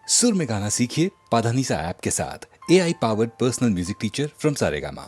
सुर में गाना सीखिए पाधानीसा ऐप के साथ। AI powered personal music teacher from Saregama.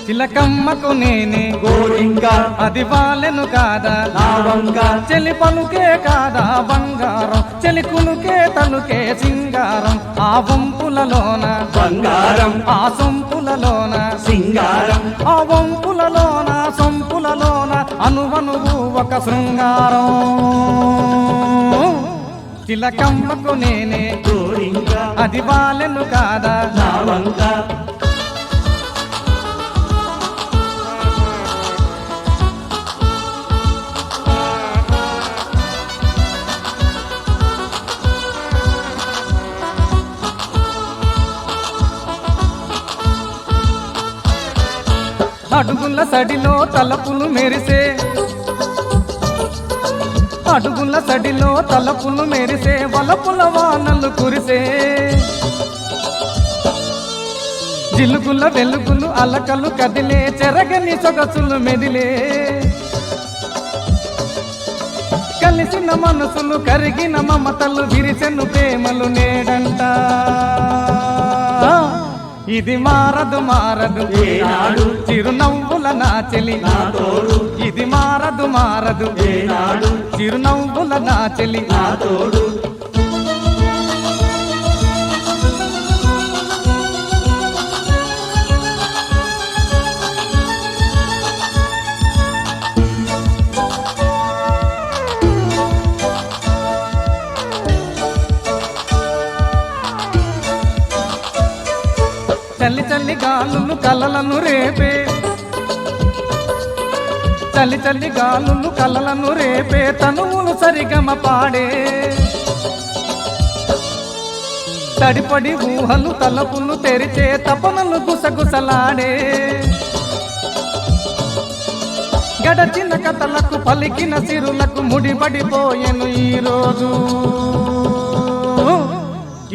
చిలకమ్మకు నేనే గోరింక అది వాలెను కాదా నా వంక చెలి పలుకే కాదా బంగారం చెలి కులుకే తలుకే సింగారం ఆ వంపులలోన బంగారం ఆ సొంపులలోన సింగారం ఆ వంపులలోన సొంపులలోన అనువనువు ఒక శృంగారం చిలకమ్మకు నేనే గోరింక అది వాలెను కాదా నా వంక అడుగుల సడిలో తలపులు మెరిసే అడుగుల సడిలో తలపులు మెరిసే వలపుల వానలు కురిసే జిలుగుల వెలుగులు అలకలు కదిలే చెరగని సొగసులు మెదిలే కలిసిన మనసులు కరిగిన మమతలు విరిసెను ప్రేమలు నేడంట ఇది మారదు మారదు ఏనాడు చిరునవ్వుల నా చెలి నా తోడు ఇది మారదు మారదు ఏనాడు చిరునవ్వుల నా చెలి నా తోడు చల్లి చల్లి గాలులు కలలను రేపే చల్లి చల్లి గాలులు కలలను రేపే తనువులు సరిగమ పాడే తడిపడి ఊహలు తలపులు తెరిచే తపనలు గుసగుసలాడే గడచిన కథలకు పలికిన సిరులకు ముడిపడిపోయెను ఈరోజు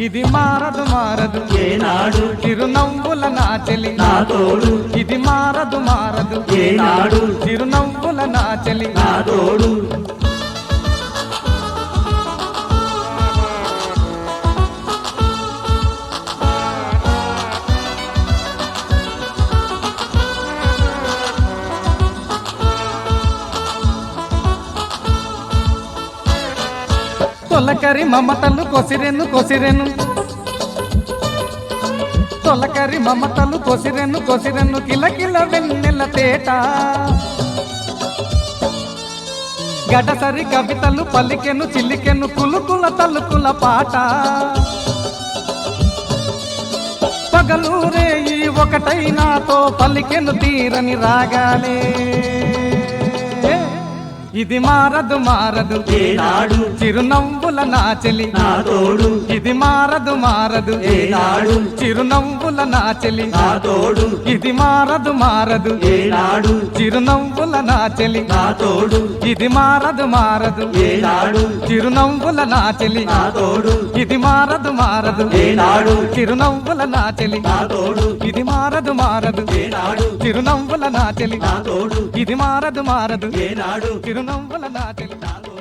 ఇది మారదు మారదు ఏనాడు చిరునవ్వుల నా చెలి నా తోడు ఇది మారదు మారదు ఏనాడు చిరునవ్వుల నా చెలి నా తోడు తొలకరి మమతలు కొసిరెను కొసిరెను తొలకరి మమతలు కొసిరెను కొసిరెను కిలకిల వెన్నెల తేట గడసరి కవితలు పలికెను చిలికెను కులుకుల తలుకుల పాట పగలూరే ఈ ఒకటై నాతో పలికెను తీరని రాగాలే ఇది మారదు మారదు ఏనాడు చిరునవ్వుల నా చెలి నా తోడు ఇది మారదు మారదు ఏనాడు చిరునవ్వుల నా చెలి నా తోడు ఇది మారదు మారదు ఏనాడు చిరునవ్వుల నా చెలి నా తోడు ఇది మారదు మారదు ఏనాడు చిరునవ్వుల నా చెలి నా తోడు ఇది మారదు మారదు ఏనాడు చిరునవ్వుల నా చెలి నా తోడు ఇది మారదు మారదు ఏనాడు చిరునవ్వుల నా చెలి నా తోడు ఇది మారదు మారదు ఏనాడు చిరునవ్వుల నా చెలి నా తోడు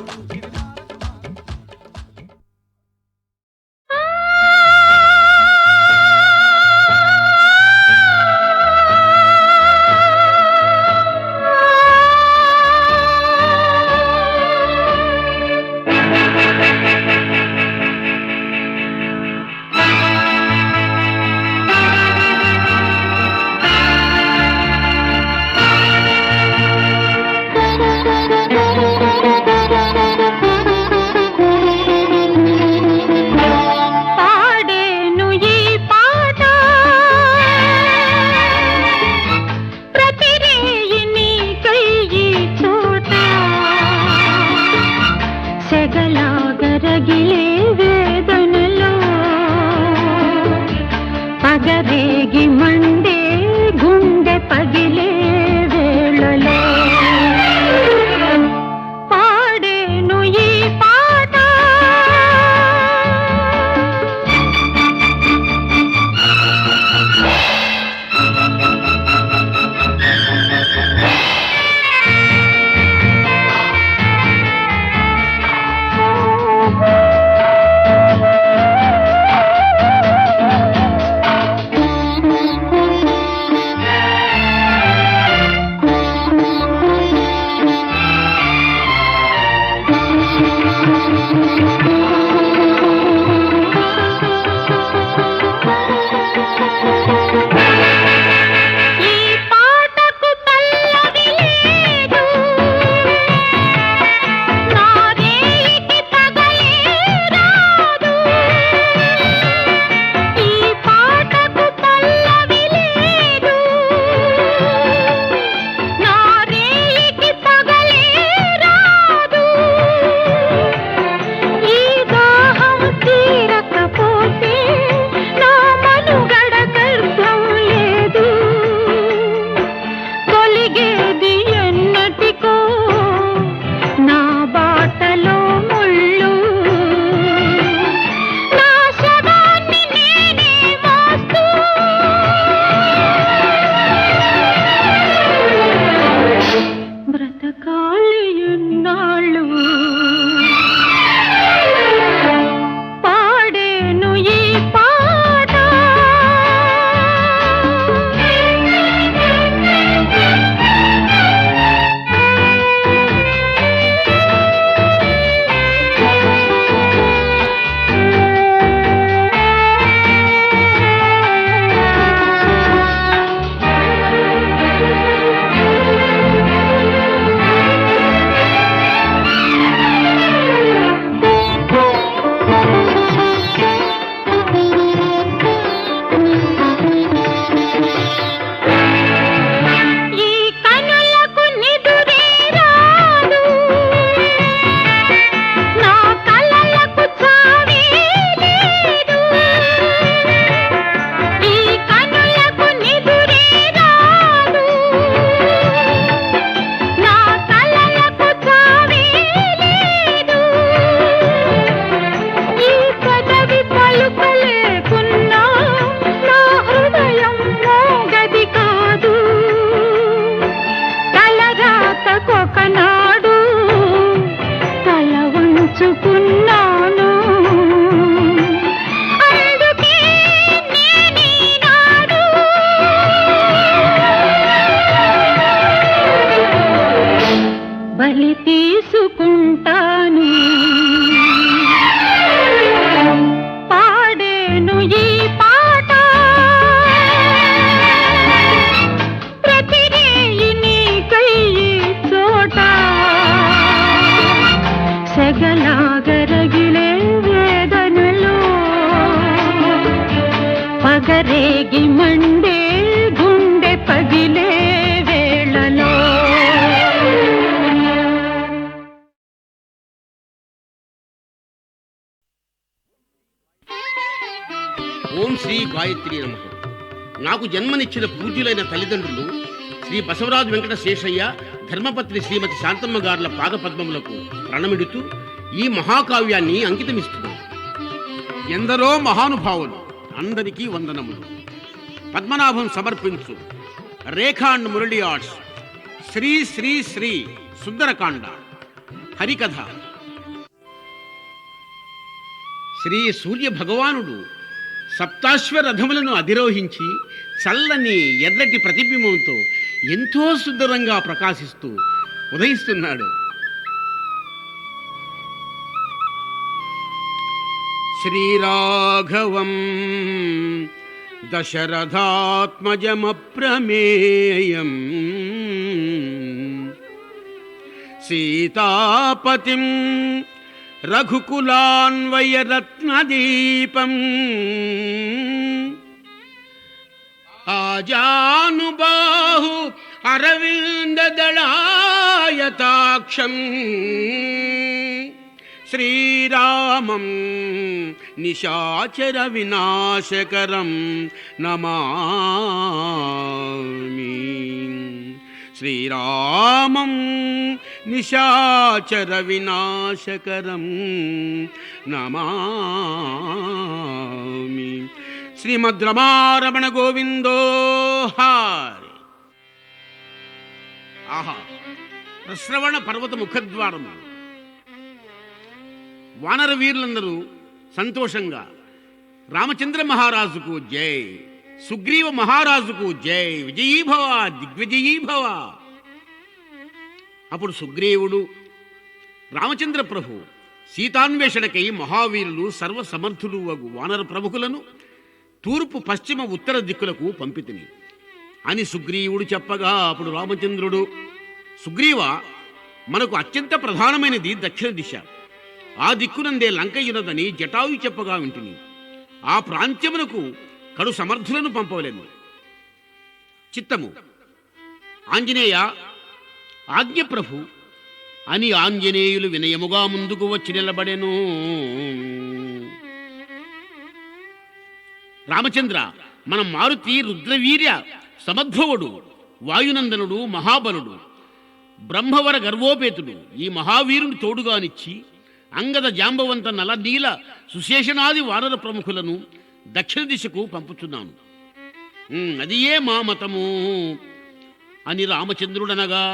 Thank you. రేగి మండే గుండె పగిలే వేళలో పాడేను ఈ పాట. బలి తీసుకుంటాను పాడేను ఈ పాట ప్రతిరేయి నీకై చోట సెగలాగరగిలే వేదనలో పగరేగి మండే గుండె పగిలే వేళలో. ఓం శ్రీ గాయత్రి నమః. నాకు జన్మనిచ్చిన పూజ్యులైన తల్లిదండ్రులు శ్రీ బసవరాజు వెంకట శేషయ్య, ధర్మపత్ని శ్రీమతి శాంతమ్మ గారుల పాదపద్మములకు ప్రణమిడుతూ ఈ మహాకావ్యాన్ని అంకితమిస్తున్నాను. ఎందరో మహానుభావులు, అందరికీ వందనములు. పద్మనాభం సమర్పించు రేఖా అండ్ మురళి ఆర్ట్స్ శ్రీ శ్రీ శ్రీ సుందరకాండ హరికథ. శ్రీ సూర్య భగవానుడు సప్తాశ్వరథములను అధిరోహించి చల్లని ఎర్రటి ప్రతిబింబంతో ఎంతో సుందరంగా ప్రకాశిస్తూ ఉదయిస్తున్నాడు. శ్రీరాఘవం దశరథాత్మజమప్రమేయం సీతాపతిం రఘుకులాన్వయరత్నదీపం ఆజానుబాహు అరవిందదళాయతాక్షం శ్రీరామం నిశాచర వినాశకరం నమామి. శ్రీరామం నిశాచర వినాశకరం నమామి. శ్రీమద్ రమారమణ గోవిందో హారి. ఆహా, ప్రశ్రవణ పర్వత ముఖద్వారము. వానర వీరులందరూ సంతోషంగా రామచంద్ర మహారాజుకు జై, సుగ్రీవ మహారాజుకు జై, విజయీభవ దిగ్విజయీభవ. అప్పుడు సుగ్రీవుడు రామచంద్ర ప్రభు సీతాన్వేషణకై మహావీరులు సర్వసమర్థులు వగు వానర ప్రముఖులను తూర్పు పశ్చిమ ఉత్తర దిక్కులకు పంపితిని అని సుగ్రీవుడు చెప్పగా, అప్పుడు రామచంద్రుడు, సుగ్రీవ, మనకు అత్యంత ప్రధానమైనది దక్షిణ దిశ. ఆ దిక్కునందే లంకయునదని జటాయు చెప్పగా వింటిని. ఆ ప్రాంత్యమునకు కడు సమర్థులను పంపవలేను. చిత్తము. ఆంజనేయ, ఆజ్ఞ ప్రభు అని ఆంజనేయులు వినయముగా ముందుకు వచ్చి నిలబడెను. రామచంద్ర, మన మారుతి రుద్రవీర్య సమద్భవుడు, వాయునందనుడు, మహాబలుడు, బ్రహ్మవర గర్వోపేతుడు. ఈ మహావీరుని తోడుగానిచ్చి అంగద, జాంబవంత, నలనీల, సుశేషనాది వానర ప్రముఖులను దక్షిణ దిశకు పంపుతున్నాను. అది ఏ మా మతము అని రామచంద్రుడనగా,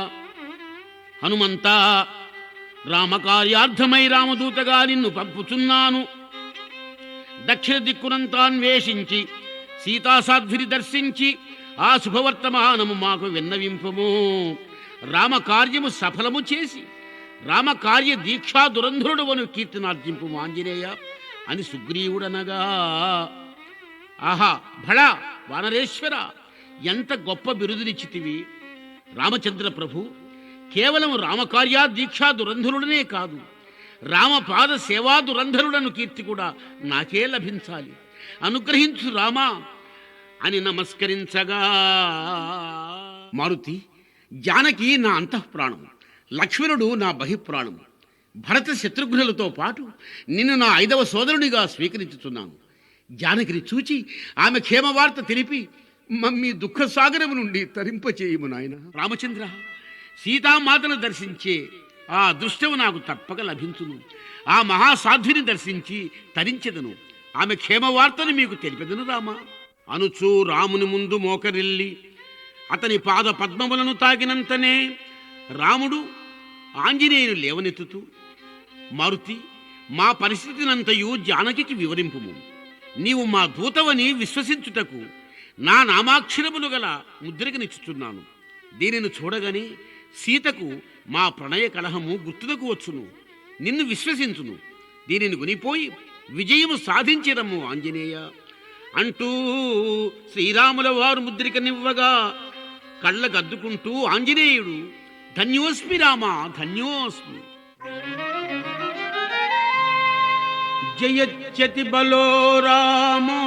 హనుమంత, రామకార్యార్థమై రామదూతగా నిన్ను పంపుచున్నాను. దక్షిణ దిక్కునంతా అన్వేషించి సీతాసాధ్విని దర్శించి ఆ శుభవర్తమానము మాకు విన్నవింపము. రామకార్యము సఫలము చేసి రామకార్య దీక్షా దురంధరుడు వను కీర్తినార్జింపు ఆంజనేయ అని సుగ్రీవుడనగా, ఆహా, భళా వానరేశ్వర, ఎంత గొప్ప బిరుదునిచ్చితివి. రామచంద్ర ప్రభు కేవలం రామకార్య దీక్షా దురంధరుడనే కాదు, రామపాద సేవా దురంధరుడను కీర్తి కూడా నాకే లభించాలి. అనుగ్రహించు రామా అని నమస్కరించగా, మారుతి, జానకి నా అంతఃప్రాణము, లక్ష్మణుడు నా బహిప్రాణము. భరత శత్రుఘ్నులతో పాటు నిన్ను నా 5వ సోదరునిగా స్వీకరించుతున్నాను. జానకిని చూచి ఆమె క్షేమవార్త తెలిపి మమ్మీ దుఃఖసాగరము నుండి తరింపచేయము నాయన. రామచంద్ర, సీతామాతను దర్శించే ఆ అదృష్టము నాకు తప్పక లభించును. ఆ మహాసాధ్విని దర్శించి తరించెదను. ఆమె క్షేమవార్తను మీకు తెలిపెదను రామా అనుచూ రాముని ముందు మోకరిల్లి అతని పాద పద్మములను తాకినంతనే రాముడు ఆంజనేయుని లేవనెత్తుతూ, మారుతి, మా పరిస్థితినంతయు జానకికి వివరింపుము. నీవు మా దూతవని విశ్వసించుటకు నా నామాక్షరములు గల ముద్రికనిచ్చుచున్నాను. దీనిని చూడగానే సీతకు మా ప్రణయ కలహము గుర్తునకు వచ్చును. నిన్ను విశ్వసించును. దీనిని కొనిపోయి విజయము సాధించిరము ఆంజనేయ అంటూ శ్రీరాముల వారు ముద్రికనివ్వగా కళ్ళకద్దుకుంటూ ఆంజనేయుడు, ధన్యోస్మి రామ, ధన్యోస్మి. జయచ్చతి బలో రామో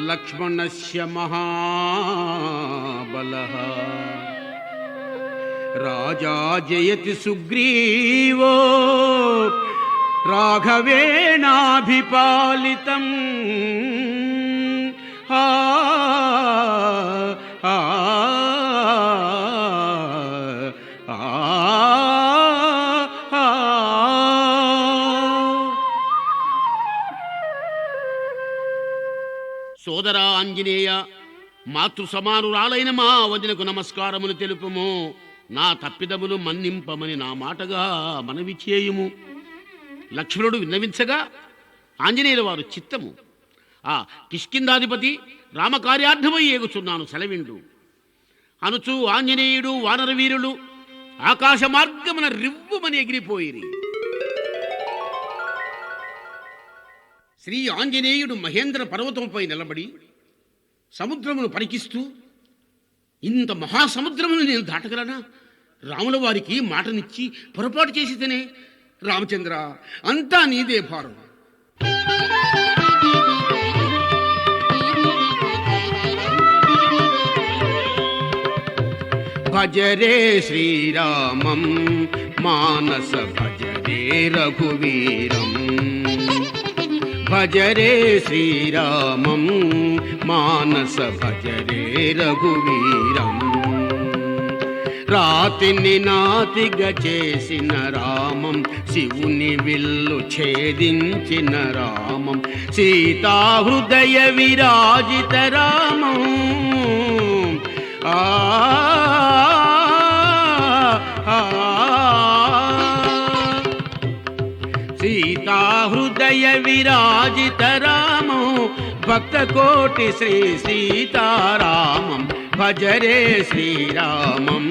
లక్ష్మణస్య మహాబలః రాజా జయతి సుగ్రీవో రాఘవేణాభిపాలితం. సోదరా ఆంజనేయ, మాతృ సమానురాలైన మా వదినకు నమస్కారములు తెలుపుము. నా తప్పిదములు మన్నింపమని నా మాటగా మనవి చేయుము. లక్ష్మణుడు విన్నవించగా ఆంజనేయుల వారు చిత్తము. ఆ కిష్కిందాధిపతి రామకార్యార్థమై ఏగుచున్నాను, సెలవిండు అనుచూ ఆంజనేయుడు వానర వీరులు ఆకాశ మార్గమున రివ్వుమని ఎగిరిపోయిరి. శ్రీ ఆంజనేయుడు మహేంద్ర పర్వతంపై నిలబడి సముద్రమును పరికిస్తూ, ఇంత మహాసముద్రమును నేను దాటగలనా? రాముల వారికి మాటనిచ్చి పొరపాటు చేసితేనే. రామచంద్ర, అంతా నీదే భారం. భజరే శ్రీరామం మానస భజరే రఘువీరం భజరే శ్రీరామం మానస భజరే రఘువీరం రాతిని నాతిగా చేసిన రామం శివుని విల్లు ఛేదించిన రామం సీతాహృదయ విరాజిత రామం సీతాహృదయ విరాజిత రామం భక్త కోటి శ్రీ సీతారామం భజరే శ్రీరామం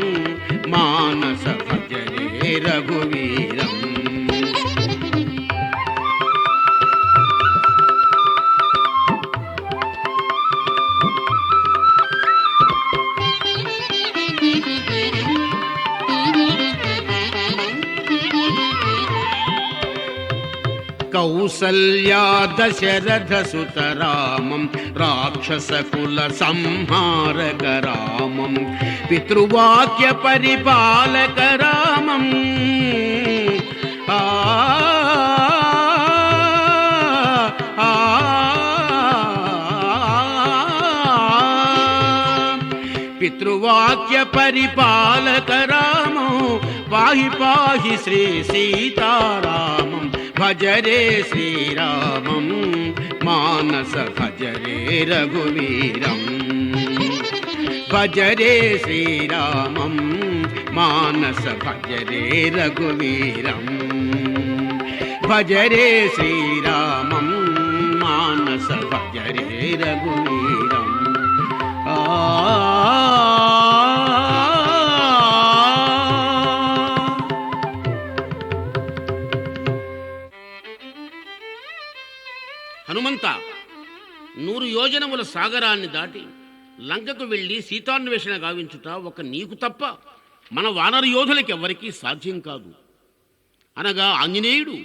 మానస భజరే రఘువీరం కౌసల్యా దశరథ సుత రామం రాక్షసకుల సంహారక రామం పితృవాక్య పరిపాలక రామం పితృవాక్య పరిపాలక రామో పాహి పాహి శ్రీ సీతారామం భజరే శ్రీరామం మానస భజరే రఘువీరం భజరే శ్రీరామం మానస భజరే రఘువీరం భజరే శ్రీరామం మానస భజరే రఘువీరం హనుమంత 100 యోజనముల సాగరాన్ని దాటి లంకకు వెళ్ళి సీతాన్వేషణ గావించుట ఒక నీకు తప్ప మన వానర యోధులకి ఎవ్వరికీ సాధ్యం కాదు అనగా ఆంజనేయుడు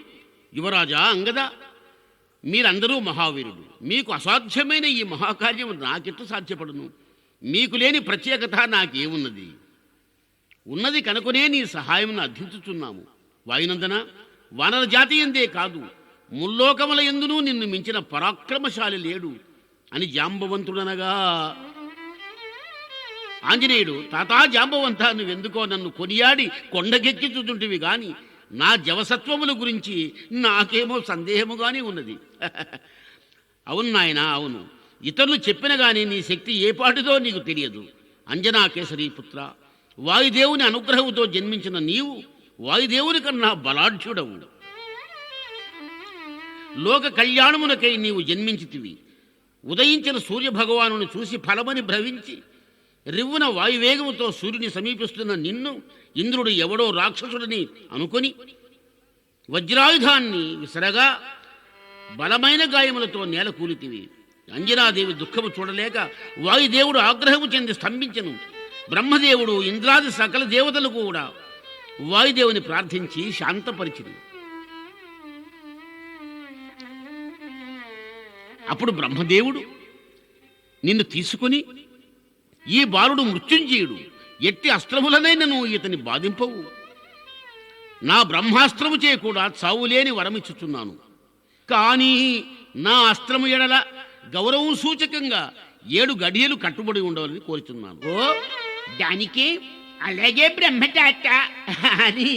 యువరాజా అంగద మీరందరూ మహావీరుడు మీకు అసాధ్యమైన ఈ మహాకార్యం నాకెట్టు సాధ్యపడును మీకు లేని ప్రత్యేకత నాకేమున్నది ఉన్నది కనుకొనే నీ సహాయమును అర్థించుచున్నాము వాయునందన వానర జాతి ఎందే కాదు ముల్లోకముల ఎందునూ నిన్ను మించిన పరాక్రమశాలి లేడు అని జాంబవంతుడనగా ఆంజనేయుడు తాతా జాంబవంతా నువ్వెందుకో నన్ను కొనియాడి కొండకెక్కించుతుంటివి గాని నా జవసత్వముల గురించి నాకేమో సందేహముగానే ఉన్నది అవును నాయనా అవును ఇతరులు చెప్పిన గాని నీ శక్తి ఏ పాటిదో నీకు తెలియదు అంజనాకేసరీ పుత్ర వాయుదేవుని అనుగ్రహంతో జన్మించిన నీవు వాయుదేవుని కన్నా బలాఢ్యుడవు లోక కళ్యాణమునకై నీవు జన్మించితివి ఉదయించిన సూర్యభగవానుని చూసి ఫలమని భ్రవించి రివ్వున వాయువేగముతో సూర్యుని సమీపిస్తున్న నిన్ను ఇంద్రుడు ఎవడో రాక్షసుడిని అనుకొని వజ్రాయుధాన్ని విసరగా బలమైన గాయములతో నేల కూలితివి అంజనాదేవి దుఃఖము చూడలేక వాయుదేవుడు ఆగ్రహము చెంది స్తంభించెను బ్రహ్మదేవుడు ఇంద్రాది సకల దేవతలు కూడా వాయుదేవుని ప్రార్థించి శాంతపరిచింది అప్పుడు బ్రహ్మదేవుడు నిన్ను తీసుకుని ఈ బాలుడు మృత్యుంజయుడు ఎట్టి అస్త్రములనైనా నువ్వు ఇతని బాధింపవు నా బ్రహ్మాస్త్రము చే కూడా చావులేని వరమిచ్చుచున్నాను కానీ నా అస్త్రము ఎడల గౌరవం సూచకంగా 7 గడియలు కట్టుబడి ఉండవాలని కోరుతున్నాను ఓ దానికి అలాగే బ్రహ్మచాట అని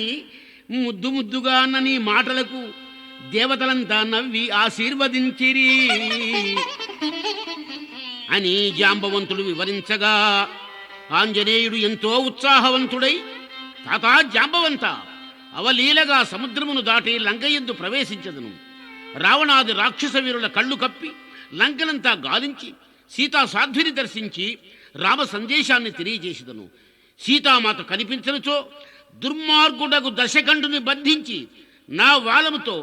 ముద్దు ముద్దుగా అన్న నీ మాటలకు దేవతలంతా నవ్వి ఆశీర్వదించిరి అని జాంబవంతుడు వివరించగా ఆంజనేయుడు ఎంతో ఉత్సాహవంతుడై తాతా జాంబవంత అవలీలగా సముద్రమును దాటి లంకయందు ప్రవేశించదను రావణాది రాక్షస వీరుల కళ్ళు కప్పి లంకనంతా గాలించి సీతా సాధ్విని దర్శించి రామ సందేశాన్ని తెలియజేసిదను సీతామాత కనిపించనుచో దుర్మార్గుడకు దశకంఠుని బంధించి నా వాలముతో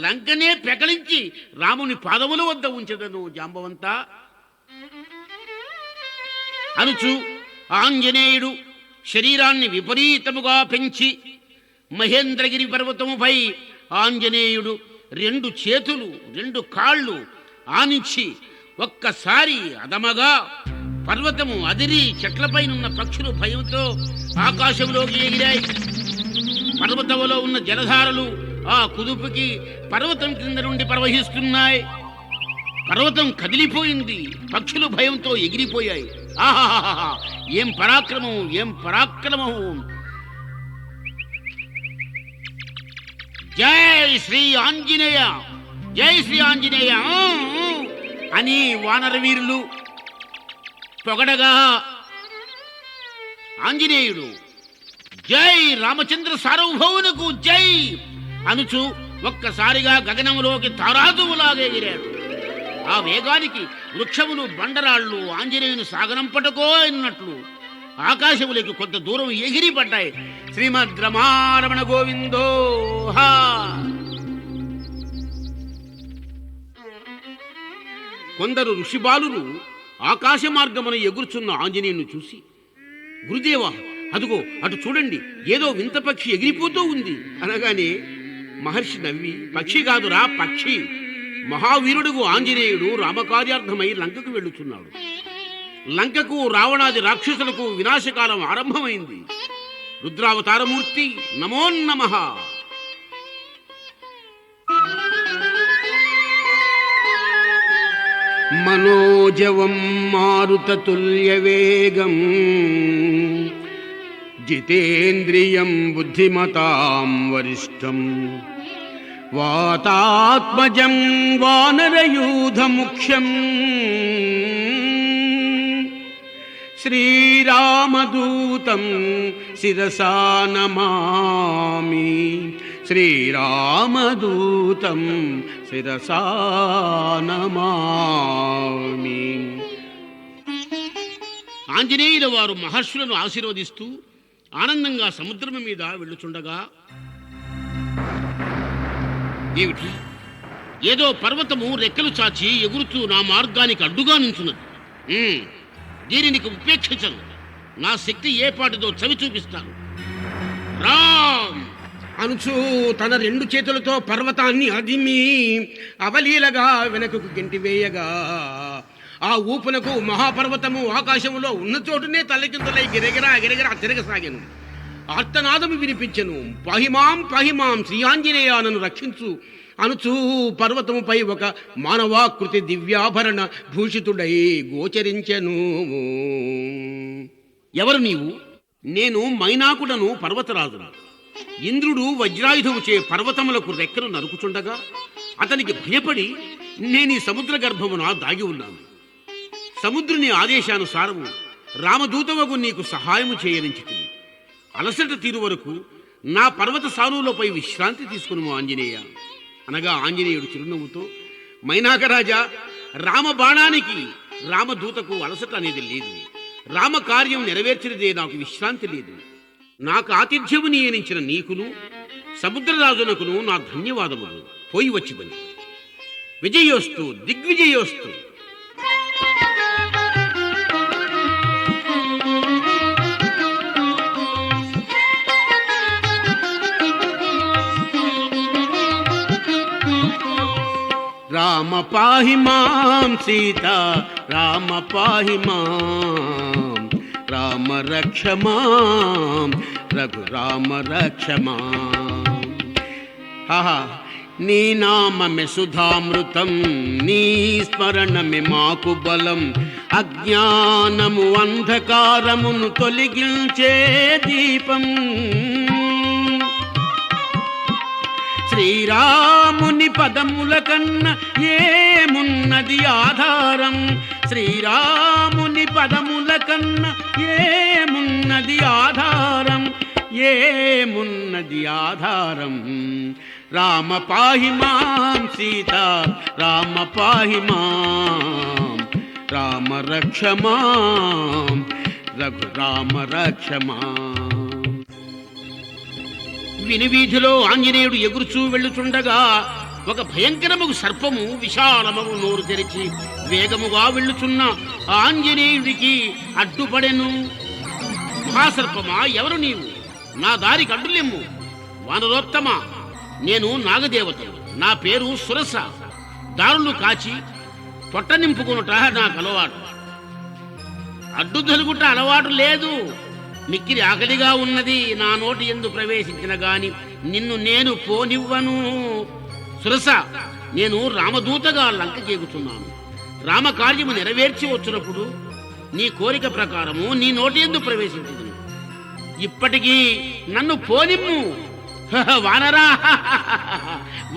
లంకనే పెకలించి రాముని పాదముల వద్ద ఉంచెదను జాంబవంత అనుచు ఆంజనేయుడు శరీరాన్ని విపరీతముగా పెంచి మహేంద్రగిరి పర్వతముపై ఆంజనేయుడు 2 చేతులు 2 కాళ్ళు ఆనించి ఒక్కసారి అదమగా పర్వతము అదిరి చెట్లపైనున్న పక్షులు భయంతో ఆకాశంలోకి ఎగిరాయి. పర్వతంలో ఉన్న జలధారలు ఆ కుదుపుకి పర్వతం కింద నుండి ప్రవహిస్తున్నాయి. పర్వతం కదిలిపోయింది, పక్షులు భయంతో ఎగిరిపోయాయి. ఆహాహా, ఏం పరాక్రమం, ఏం పరాక్రమం! జై శ్రీ ఆంజనేయ, జై శ్రీ ఆంజనేయ అని వానర వీరులు పొగడగా, ఆంజనేయుడు జై రామచంద్ర సార్వభౌమునకు జై అనుచు ఒక్కసారిగా గగనంలోకి తారాజువులాగా ఎగిరాడు. ఆ వేగానికి వృక్షములు బండరాళ్ళు ఆంజనేయుని సాగనంపటకో అన్నట్లు ఆకాశములకి కొంత దూరం ఎగిరిపడ్డాయి. శ్రీమద్ రమారమణ గోవిందో హా. కొందరు ఋషిబాలురు ఆకాశ మార్గమున ఎగురుచున్న ఆంజనేయుని చూసి, గురుదేవా, అదుగో అటు చూడండి, ఏదో వింత పక్షి ఎగిరిపోతూ ఉంది అనగానే మహర్షి నవ్వి, పక్షి కాదురా పక్షి, మహావీరుడుగు ఆంజనేయుడు రామకార్యార్థమై లంకకు వెళ్ళుచున్నాడు. లంకకు రావణాది రాక్షసులకు వినాశకాలం ఆరంభమైంది. రుద్రావతారమూర్తి నమోన్నమః. మనోజవం మారుతతుల్యవేగం జితేంద్రియం బుద్ధిమతాం వరిష్టం వాతాత్మజం వానరయూధముఖ్యం శ్రీరామదూతం శిరసా నమామి, శ్రీరామదూతం శిరసా నమామి. ఆంజనేయుల వారు మహర్షులను ఆశీర్వదిస్తూ ఆనందంగా సముద్రం మీద వెళ్ళుచుండగా, ఏమిటి, ఏదో పర్వతము రెక్కలు చాచి ఎగురుతూ నా మార్గానికి అడ్డుగా నుంచున్నది. దీనిని ఉపేక్షించను. నా శక్తి ఏ పాటిదో చవి చూపిస్తాను. రామ్ అనుచు తన రెండు చేతులతో పర్వతాన్ని అదిమి అవలీలగా వెనకకు గెంటివేయగా, ఆ ఊపునకు మహాపర్వతము ఆకాశములో ఉన్న చోటునే తల్లకిందులై గిరగిరా గిరగిరా తిరగసాగాను. ఆర్తనాదము వినిపించెను. పాహిమాం పాహిమాం శ్రీ ఆంజనేయ, నన్ను రక్షించు అనుచూ పర్వతముపై ఒక మానవాకృతి దివ్యాభరణ భూషితుడై గోచరించెను. ఎవరు నీవు? నేను మైనాకుడను, పర్వతరాజును. ఇంద్రుడు వజ్రాయుధముచే పర్వతములకు రెక్కలు నరుకుచుండగా అతనికి భయపడి నేను ఈ సముద్ర గర్భమున దాగి ఉన్నాను. సముద్రుని ఆదేశానుసారము రామదూతవగు నీకు సహాయము చేయనించుతుంది. అలసట తీరు వరకు నా పర్వత సానువులపై విశ్రాంతి తీసుకును ఆంజనేయ అనగా, ఆంజనేయుడు చిరునవ్వుతో, మైనాకరాజా, రామబాణానికి రామదూతకు అలసట అనేది లేదు. రామకార్యం నెరవేర్చినదే నాకు విశ్రాంతి లేదు. నాకు ఆతిథ్యము నియమించిన నీకును సముద్రరాజునకును నా ధన్యవాదములు. పోయి వచ్చిదని. విజయోస్తు, దిగ్విజయోస్తు. రామ పాహి మాం సీత, రామ పాహి మాం, రామ రక్ష మాం, రఘురామ రక్ష మాం. ఆహా, నీ నామమే సుధామృతం, నీ స్మరణమే మాకు బలం. అజ్ఞానము అంధకారమును తొలగించే దీపం. శ్రీరాముని పదముల కన్నా ఏమున్నది ఆధారం, శ్రీరాముని పదముల కన్నా ఏమున్నది ఆధారం, ఏమున్నది ఆధారం. రామ పాహి మాం సీత, రామ పాహి మాం, రామ రక్ష మాం, రఘురామ రక్ష మాం. వినివీధిలో ఆంజనేయుడు ఎగురుచూ వెళ్ళుచుండగా ఒక భయంకరముగు సర్పము విశాలమగు నోరు తెరిచి వేగముగా వెళ్ళుచున్న ఆంజనేయుడికి అడ్డుపడెను. మహాసర్పమా, ఎవరు నీవు? నా దారికి అడ్డులెమ్ము. వానరోత్తమ, నేను నాగదేవతను. నా పేరు సురస. దారులు కాచి పొట్ట నింపుకొనుట నాకు అలవాటు. అడ్డు తొలుగుట అలవాటు లేదు. మిక్కిరి ఆకలిగా ఉన్నది. నా నోటి ఎందు ప్రవేశించిన గాని నిన్ను నేను పోనివ్వను. సురస, నేను రామదూతగా లంకకేగుతున్నాను. రామకార్యము నెరవేర్చి వచ్చినప్పుడు నీ కోరిక ప్రకారము నీ నోటి ఎందు ప్రవేశించదు. ఇప్పటికీ నన్ను పోనిమ్ము. వానరా,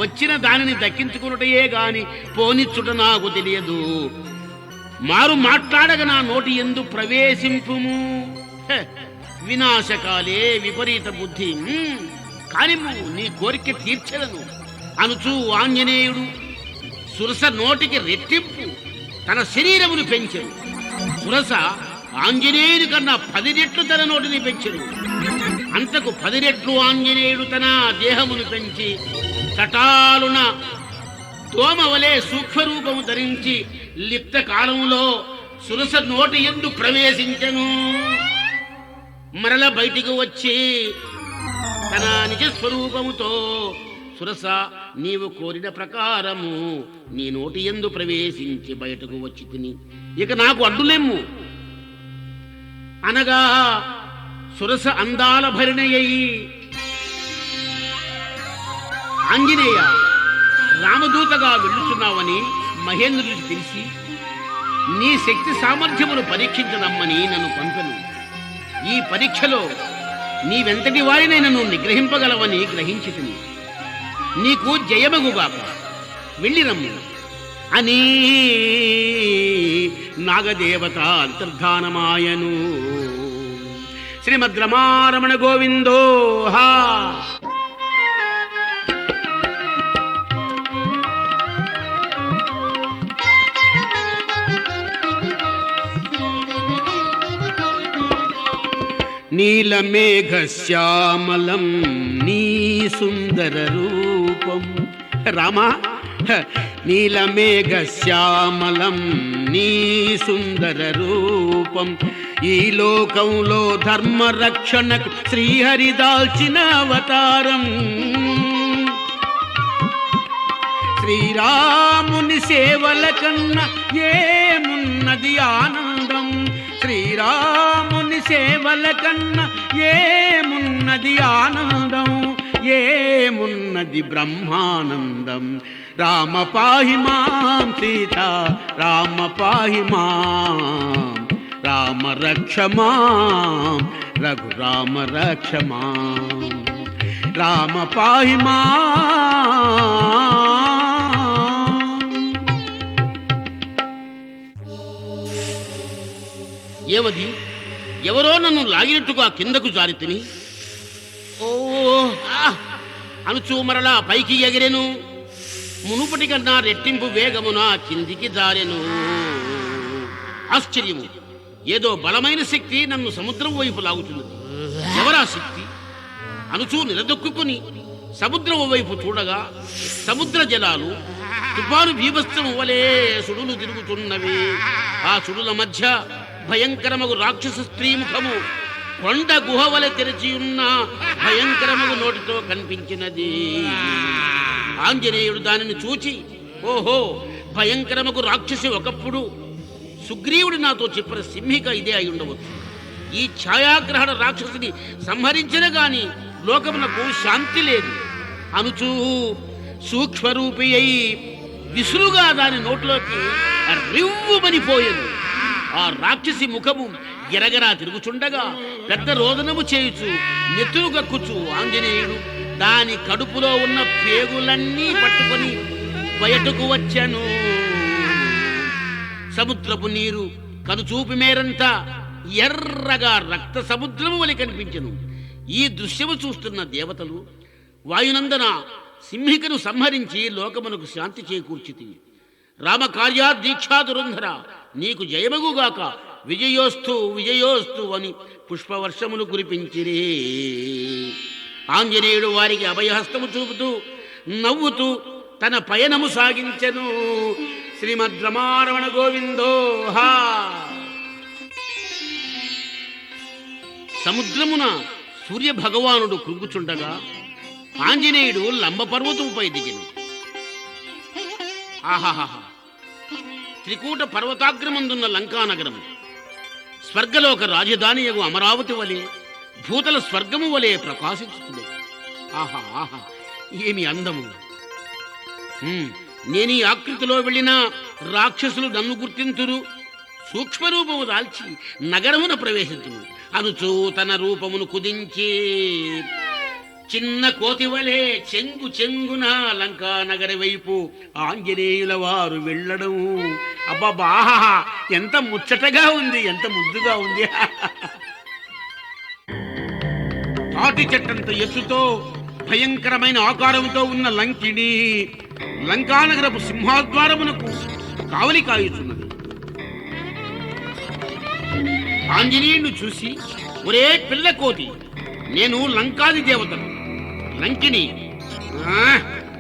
వచ్చిన దానిని దక్కించుకున్నటయే గాని పోనిచ్చుట నాకు తెలియదు. మారు మాట్లాడక నా నోటి ఎందు ప్రవేశింపుము. వినాశకాలే విపరీత బుద్ధి. కానిమ్ము, నీ కోరిక తీర్చలను అనుచూ ఆంజనేయుడు సురస నోటికి రెట్టింపు తన శరీరమును పెంచెను. సురస ఆంజనేయుడి కన్నా 10 రెట్లు తన నోటిని పెంచెను. అంతకు 10 రెట్లు ఆంజనేయుడు తన దేహమును పెంచి తటాలున దోమవలే సూక్ష్మరూపము ధరించి లిప్త కాలంలో సురస నోటి ఎందు ప్రవేశించెను. మరల బయటికి వచ్చి తన నిజస్వరూపముతో, సురస, నీవు కోరిన ప్రకారము నీ నోటి ఎందు ప్రవేశించి బయటకు వచ్చి తిని ఇక నాకు అడ్డులేమ్ము అనగా సురస అందాల భరిణయ్యి, ఆంజనేయ, రామదూతగా వెళ్ళుచున్నావని మహేంద్రుడికి తెలిసి నీ శక్తి సామర్థ్యమును పరీక్షించదమ్మని నన్ను పంపెను. ఈ పరీక్షలో నీవెంతటి వారినైనా నువ్వు నిగ్రహింపగలవని గ్రహించితిని. నీకు జయమగుగాక, వెళ్ళిరమ్ము అని నాగదేవత అంతర్ధానమాయను. శ్రీమద్ రమారమణ గోవిందో హా. నీలమేఘశ్యామలం నీ సుందర రూపం. రామా, నీలమేఘశ్యామలం నీ సుందర రూపం. ఈ లోకంలో ధర్మ రక్షణకు శ్రీహరి దాల్చిన అవతారం. శ్రీరాముని సేవల కన్నా ఏమున్నది ఆనందం. శ్రీరాముని సేవల కన్నా ఏమున్నది ఆనందం, ఏమున్నది బ్రహ్మానందం. రామ పాహి మాం సీత, రామ పాహి మాం, రామ రక్ష మాం, రఘురామ రక్ష మాం, రామ పాహి మాం. ఏమది? ఎవరో నన్ను లాగినట్టుగా కిందకు జారితిని. ఓ అనుచూ మరలా పైకి ఎగిరెను. మునుపటి కన్నా రెట్టింపు వేగమున కిందికి జారెను. ఆశ్చర్యము, ఏదో బలమైన శక్తి నన్ను సముద్రం వైపు లాగుతున్నది. ఎవరా శక్తి అనుచూ నిలదొక్కుని సముద్రం వైపు చూడగా సముద్ర జలాలు తుఫాను భీభత్సం వలె సుడులు తిరుగుతున్నవి. ఆ సుడుల మధ్య భయంకరమగు రాక్షస స్త్రీ ముఖము కొండ గుహ వలె తెరిచి ఉన్న భయంకరమగు నోటితో కనిపించినది. ఆంజనేయుడు దానిని చూచి, ఓహో, భయంకరమగు రాక్షసి ఒకప్పుడు సుగ్రీవుడు నాతో చెప్పిన సింహిక ఇదే అయి ఉండవచ్చు. ఈ ఛాయాగ్రహణ రాక్షసిని సంహరించిన గాని లోకమునకు శాంతి లేదు అనుచూ సూక్ష్మరూపి అయి విసురుగా దాని నోట్లోకి రివ్వుమనిపోయింది. ఆ రాక్షసి ముఖము గిరగరా తిరుగుచుండగా పెద్ద రోదనము చేయుచు నెత్తురు కక్కుచు ఆంజనేయుడు దాని కడుపులో ఉన్న పేగులన్నీ పట్టుకొని బయటకు వచ్చాను. సముద్రపు నీరు కనుచూపి మేరంతా ఎర్రగా రక్త సముద్రము వలె కనిపించెను. ఈ దృశ్యము చూస్తున్న దేవతలు, వాయునందన, సింహికను సంహరించి లోకమునకు శాంతి చేకూర్చితి. రామకార్యా దీక్షా దురంధర, నీకు జయమగుగాక, విజయోస్తు విజయోస్తు అని పుష్పవర్షములు కురిపించిరి. ఆంజనేయుడు వారికి అభయహస్తము చూపుతూ నవ్వుతూ తన పయనము సాగించెను. శ్రీమద్ రమారమణ గోవిందో హా. సముద్రమున సూర్య భగవానుడు కృంగుచుండగా ఆంజనేయుడు లంబ పర్వతంపై దిగిను. ఆహాహా! త్రికూట పర్వతాగ్రమందున్న లంకానగరం స్వర్గలోక రాజధానియగు అమరావతి వలె భూతల స్వర్గము వలె ప్రకాశించుతుంది. ఆహా ఆహా, ఏమి అందము! నేను ఈ ఆకృతిలో వెళ్ళిన రాక్షసులు నన్ను గుర్తింతురు, సూక్ష్మరూపము దాల్చి నగరమున ప్రవేశించును అనుచూ తన రూపమును కుదించి చిన్న కోతివలే చెంగు చెంగున లంకా నగరి వైపు ఆంజనేయుల వారు వెళ్ళడం. అబ్బబ్బా, ఎంత ముచ్చటగా ఉంది, ఎంత ముద్దుగా ఉంది! తాటి చెట్టంత ఎత్తుతో భయంకరమైన ఆకారంతో ఉన్న లంకిని లంకానగరపు సింహాద్వారమునకు కావలి కాయుచున్నది. ఆంజనేయుని చూసి, ఒరే పిల్ల కోతి, నేను లంకాది దేవతను లంకిని,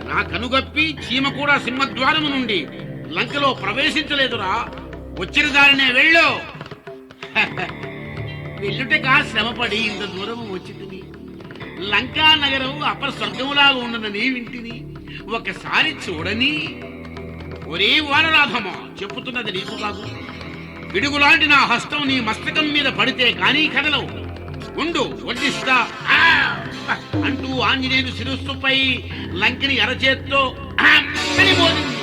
నా కనుగప్పి చీమ కూడా సింహద్వారము నుండి లంకలో ప్రవేశించలేదురా, వచ్చిన దారినే వెళ్ళు. వెళ్ళుటగా శ్రమపడి ఇంత దూరము వచ్చింది. లంకా నగరం అపస్వర్గములాగా ఉన్నదని వింటిని, ఒకసారి చూడని. ఒరే వానరాధమా, చెప్పుతున్నది నీకు కాదు. పిడుగులాంటి నా హస్తం నీ మస్తకం మీద పడితే కానీ కదలవు, ఉండు వడ్డిస్తా అంటూ ఆంజనేయుడు శిరస్సుపై లంకిని అరచేత్తో బోధింది.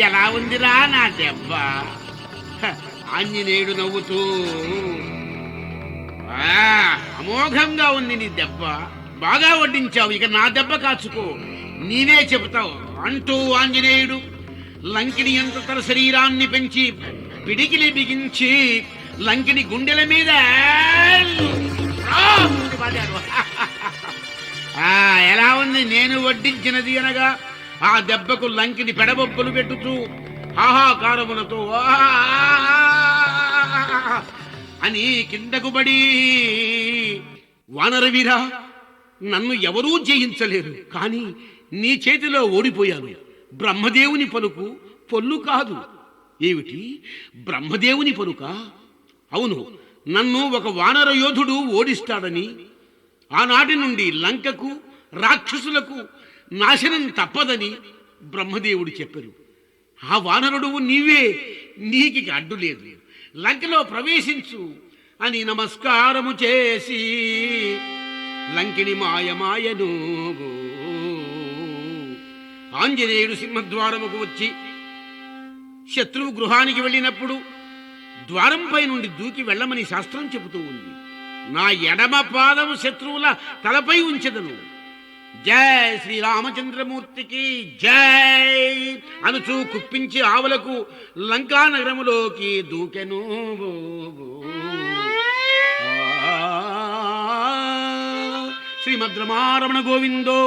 ఎలా ఉందిరా నా దెబ్బ? ఆంజనేయుడు నవ్వుతూ, అమోఘంగా ఉంది నీ దెబ్బ, బాగా వడ్డించావు, ఇక నా దెబ్బ కాచుకో, నీవే చెబుతావు అంటూ ఆంజనేయుడు లంకిని ఎంత తన శరీరాన్ని పెంచి పిడికిలి బిగించి లంకిని గుండెల మీద ఎలా ఉంది నేను వడ్డించినది అనగా ఆ దెబ్బకు లంకిని పెడబొబ్బలు పెట్టుతూ హాహాకారములతో అని కిందకు పడి, వానరవీరా, నన్ను ఎవరూ జయించలేరు, కానీ నీ చేతిలో ఓడిపోయాను. బ్రహ్మదేవుని పలుకు పొల్లు కాదు. ఏమిటి బ్రహ్మదేవుని పలుక? అవును, నన్ను ఒక వానర యోధుడు ఓడిస్తాడని ఆనాటి నుండి లంకకు రాక్షసులకు నాశనం తప్పదని బ్రహ్మదేవుడు చెప్పారు. ఆ వానరుడు నీవే, నీకి అడ్డు లేదు, లంకలో ప్రవేశించు అని నమస్కారము చేసి లంకిని మాయమాయను. ఆంజనేయుడు సింహద్వారముకు వచ్చి శత్రువు గృహానికి వెళ్ళినప్పుడు ద్వారంపై నుండి దూకి వెళ్ళమని శాస్త్రం చెబుతూ ఉంది. నా ఎడమ పాదము శత్రువుల తలపై ఉంచెదను. జై శ్రీరామచంద్రమూర్తికి జై అనుచూ కుప్పించి ఆవులకు లంకా నగరములోకి దూకెను. శ్రీమద్రమారమణ గోవిందో.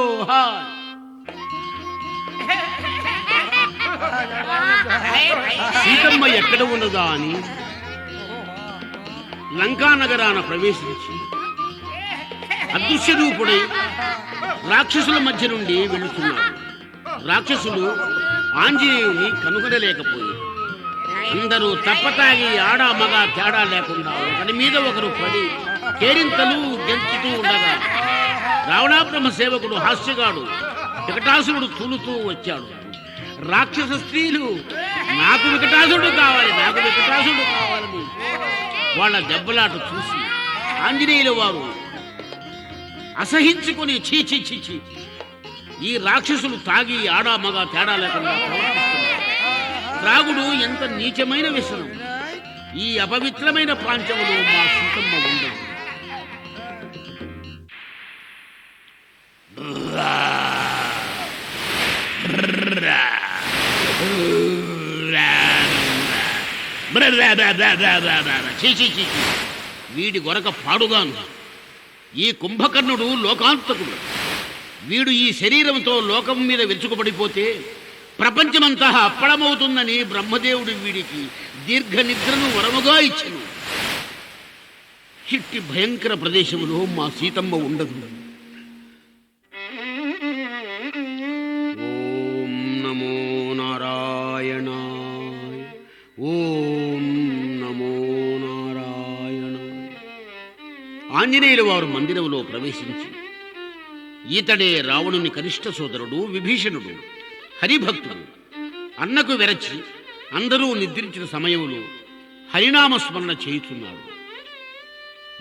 సీతమ్మ ఎక్కడ ఉన్నదా అని లంకా నగరాన ప్రవేశించి అదృశ్య రూపుడై రాక్షసుల మధ్య నుండి వెళుతున్నాడు. రాక్షసులు ఆంజనేయుని కనుగొనలేకపోయారు. అందరూ తప్పతాగి ఆడ మగ తేడా లేకుండా ఒకరి మీద ఒకరు పడి కేరింతలు గెంతుతూ ఉండగా రావణాబ్రహ్మ సేవకుడు హాస్యగాడు వికటాసురుడు తూలుతూ వచ్చాడు. రాక్షస స్త్రీలు నాకు వికటాసుడు కావాలి, నాకు వికటాసుడు కావాలని వాళ్ళ దెబ్బలాట చూసి ఆంజనేయుల వారు అసహించుకుని చీచి చీచి, ఈ రాక్షసులు తాగి ఆడా మగ తేడా లేకుండా ప్రవర్తిస్తున్నారు. త్రాగుడు ఎంత నీచమైన వ్యసనం, ఈ అపవిత్రమైన ప్రాంతంలో మా సీతమ్మ ఉండదు. వీడి గొరక పాడుగాను. ఈ కుంభకర్ణుడు లోకాంతకుడు. వీడు ఈ శరీరంతో లోకం మీద వెచ్చుకుపడిపోతే ప్రపంచమంతా అప్పడమవుతుందని బ్రహ్మదేవుడు వీడికి దీర్ఘ నిద్రను వరముగా ఇచ్చెను. ఇట్టి భయంకర ప్రదేశంలో మా సీతమ్మ ఉండదు. ఓం నమో నారాయణాయ, ఓం నమో నారాయణాయ. ఆంజనేయుల వారు మందిరంలో ప్రవేశించి, ఈతడే రావణుని కనిష్ట సోదరుడు విభీషణుడు, హరిభక్తుడు. అన్నకు వెరచి అందరూ నిద్రించిన సమయంలో హరినామస్మరణ చేయుచున్నాడు.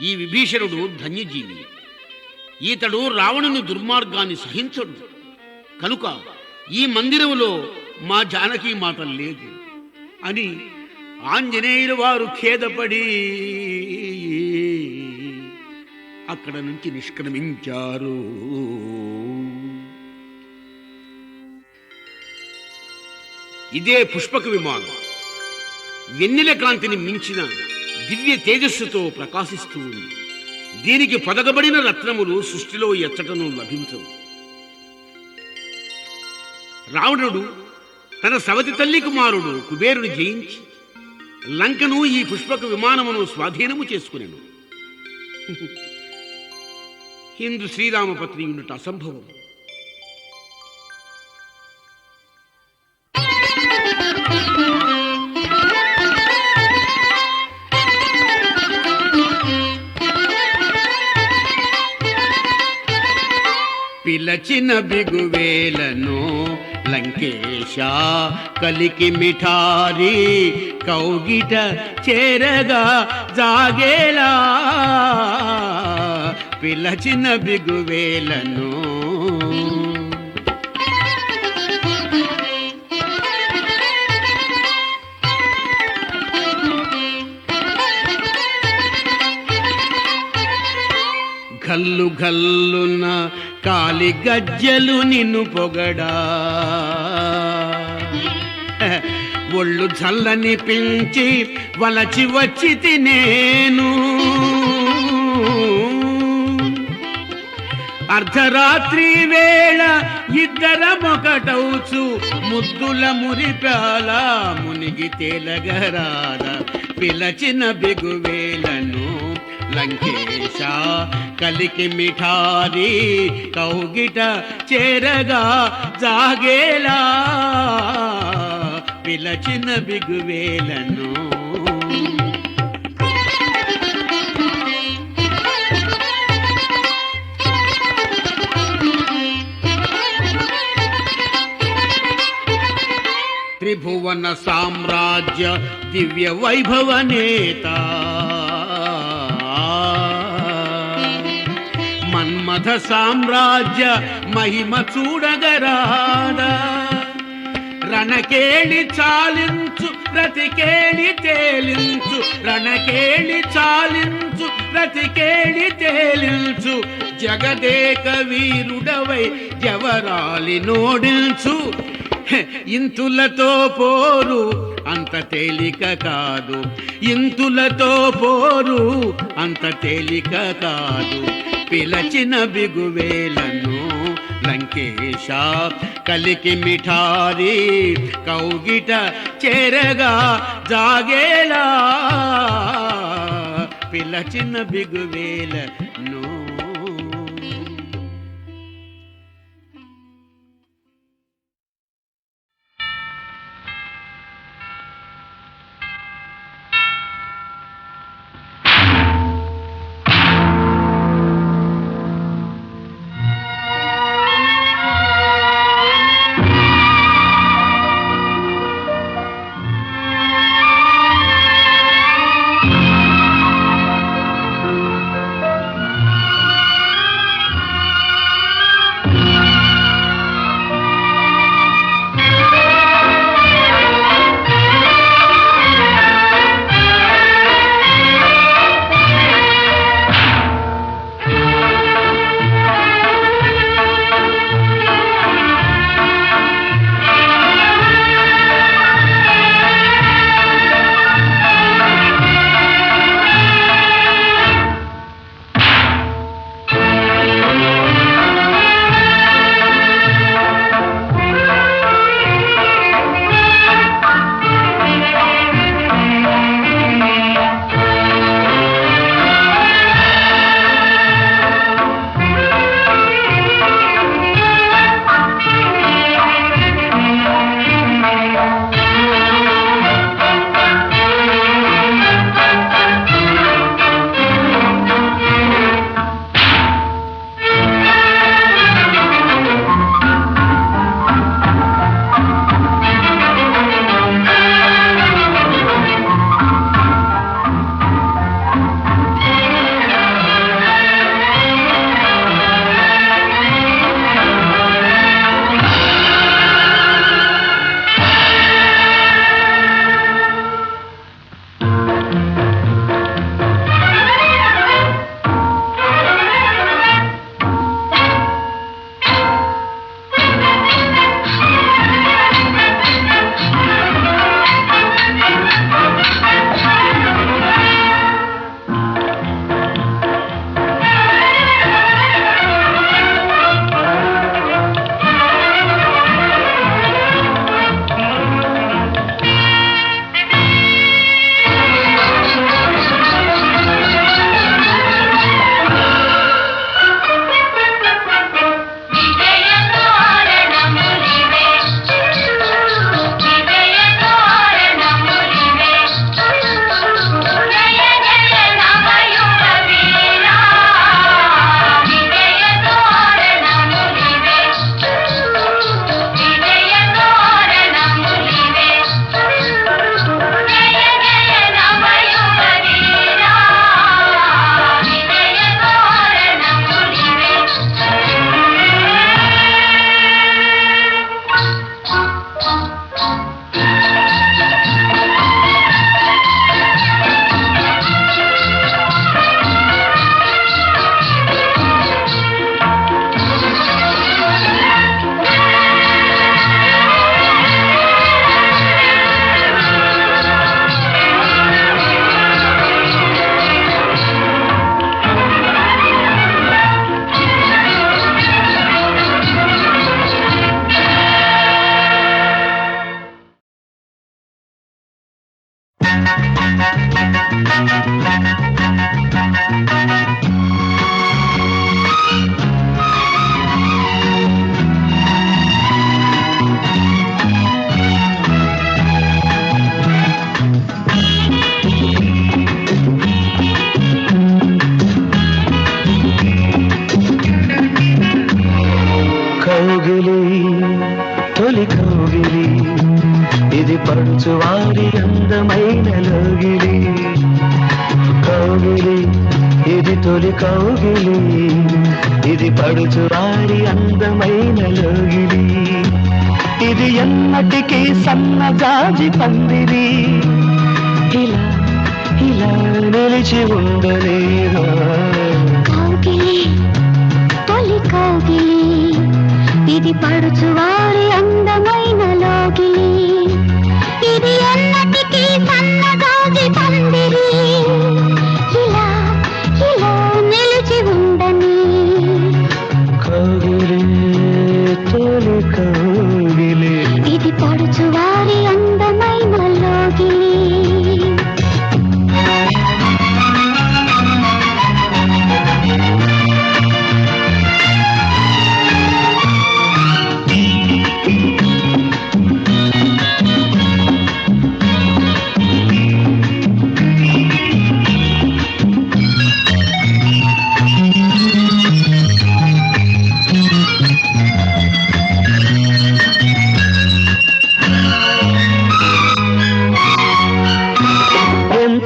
ఈ విభీషణుడు ధన్యజీవి. ఈతడు రావణుని దుర్మార్గాన్ని సహించడు. కనుక ఈ మందిరంలో మా జానకి మాత లేదు అని ఆంజనేయుల వారు ఖేదపడి అక్కడ నుంచి నిష్క్రమించారు. ఇదే పుష్పక విమానం వెన్నెల కాంతిని మించిన దివ్య తేజస్సుతో ప్రకాశిస్తూ ఉంది. దీనికి పొదగబడిన రత్నములు సృష్టిలో ఎచ్చటను లభించవు. రావణుడు తన సవతి తల్లి కుమారుడు కుబేరుని జయించి లంకను ఈ పుష్పక విమానమును స్వాధీనము చేసుకునేను. హిందూ శ్రీరామపత్ని ఉండుట అసంభవం. పిలచిన బిగువేలను లంకేశ కలికి మిఠారి కౌగిట చేరగా జాగేలా పిలచిన బిగువేలను గల్లు గల్లున కాలి గజ్జలు నిన్ను పొగడా ఒళ్ళు చల్లని పెంచి వలచి వచ్చి తినేను. అర్ధరాత్రి వేళ ఇద్దరమొకటౌచు ముద్దుల మురిపాల మునిగి తేలగరాద పిలచిన బిగువేలను లంకేశ కలికి మిఠారి కౌగిట చేరగా జాగేలా పిలచిన బిగువేలను త్రిభువన సామ్రాజ్య దివ్య వైభవ నేత మన్మథ సామ్రాజ్య మహిమ చూడగరాదా రణకేళి చాలించు ప్రతికేళి తేలించు రణకేళి చాలించు ప్రతికేళి తేలించు జగదేక వీరుడవై జవరాలి నోడిల్చు. ఇంతులతో పోరు అంత తేలిక కాదు, ఇంతులతో పోరు అంత తేలిక కాదు. పిలచిన బిగువేలను లంకేశ కలికి మిఠారి కౌగిట చేరగా జాగేలా పిలచిన బిగువేలను. తొలి కౌగిలి ఇది పడుచువారి అందమైన లోగిలి కౌగిలి ఇది తొలి కౌగిలి ఇది పడుచువారి అందమైన లోగిలి ఇది ఎన్నటికీ సన్నజాజి పందిరి ఇలా ఇలా నిలిచి ఉండలేదా కౌగిలి తొలి కౌగిలి ఇది పడుచువారి అందమైన లోగిలి ఇది ఎన్నటికీ సన్నగాజి పందిరి ఇలా ఇలా నిలిచి ఉండని కౌగిలి తొలి కౌగిలి ఇది పడుచువారి అందమైన లోగిలి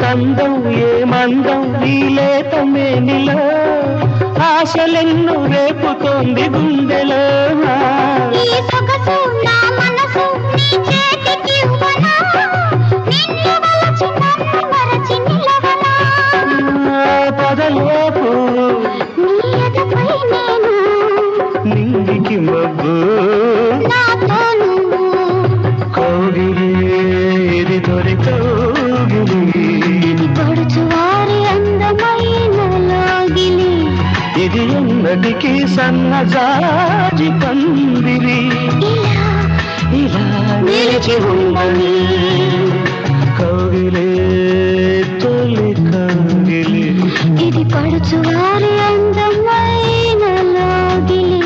అందం ఏమందం నీలేత మేనిలో ఆశలెన్ను రేపుతోంది గుండెలో ఈ సొగసు నా మనసు నీ చేతికి ఇవ్వనా నిన్ను వలచి నన్ను మరచి నిలవనా పదలోపు నీ ఎదపై నేను నింగికి మబ్బు నాతో నువ్వు కౌగిలి ఇది తొలి కౌగిలి ఇది పడుచువారి అందమైన లోగిలి ఇది ఎన్నటికీ సన్నజాజి పందిరి ఇలా ఇలా నిలిచి ఉండని కౌగిలి తొలి కౌగిలి ఇది పడుచువారి అందమైన లోగిలి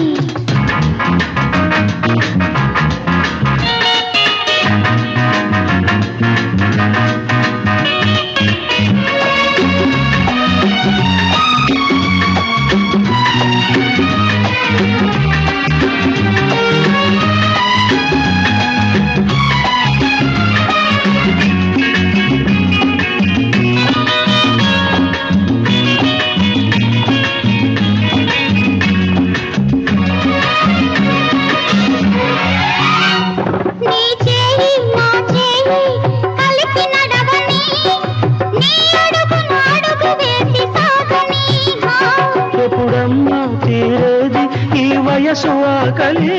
ఎప్పుడమ్మా తీరేది ఈ వయసు ఆకలి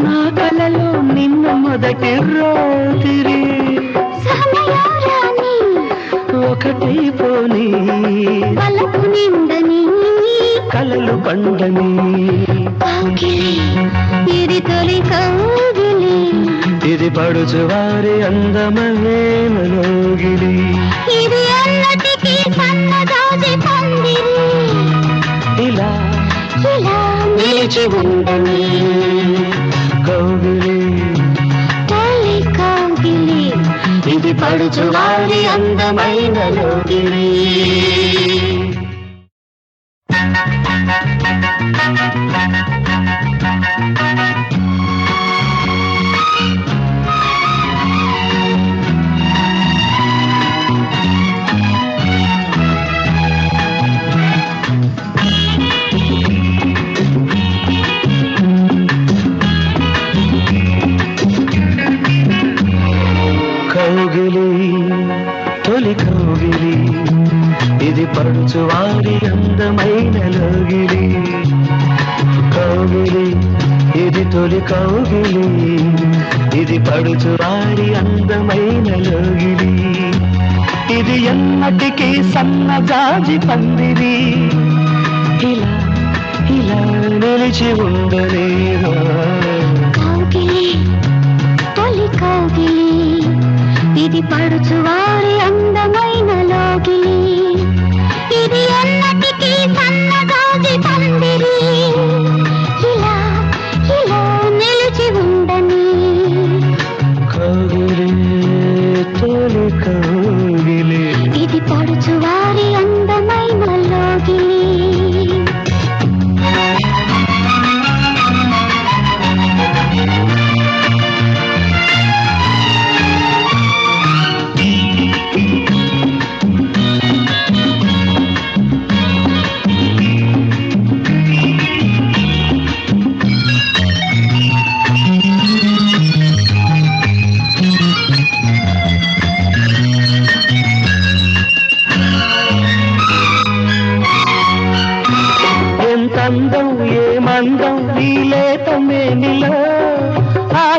నా కలలో నిన్న మొదటి రాత్రి ఒకటి పోని పలుకు నిండని కలలు పండని ఇది తొలి కౌగిలి ఇది పడుచువారి అందమైన లోగిలి ఇది ఎన్నటికీ సన్నజాజి పందిరి ఇలా ఇలా నిలిచి ఉండని కౌగిలి తొలి కౌగిలి ఇది పడుచువారి అందమైన లోగిలి కౌగిలి తొలి కౌగిలి ఇది పడుచువారి అందమైన లోగిలి కౌగిలి ఇది తొలి కౌగిలి ఇది పడుచువారి అందమైన లోగిలి ఇది ఎన్నటికీ సన్నజాజి పందిరి ఇలా ఇలా నిలిచి ఉండలేదా కౌగిలి తొలి కౌగిలి ఇది పడుచువారి అందమైన